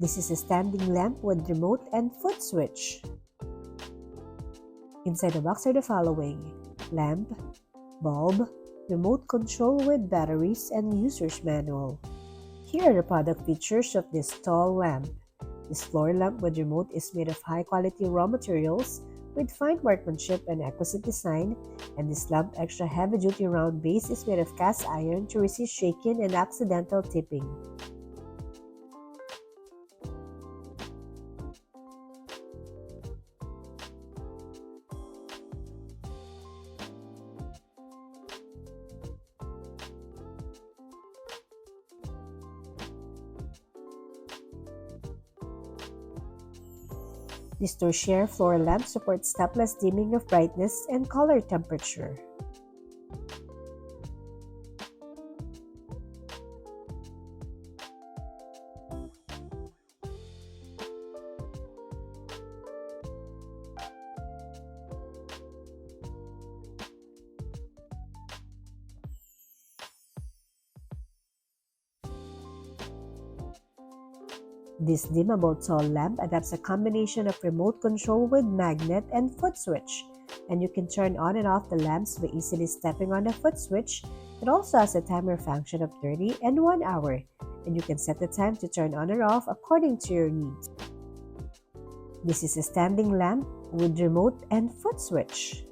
This is a standing lamp with remote and foot switch. Inside the box are the following: lamp, bulb, remote control with batteries, and user's manual. Here are the product features of this tall lamp. This floor lamp with remote is made of high-quality raw materials with fine workmanship and exquisite design, and this lamp extra heavy-duty round base is made of cast iron to resist shaking and accidental tipping. This Torchiere floor lamp supports stepless dimming of brightness and color temperature. This dimmable tall lamp adapts a combination of remote control with magnet and foot switch, and you can turn on and off the lamps by easily stepping on the foot switch. It also has a timer function of 30 and 1 hour, and you can set the time to turn on or off according to your needs. This is a standing lamp with remote and foot switch.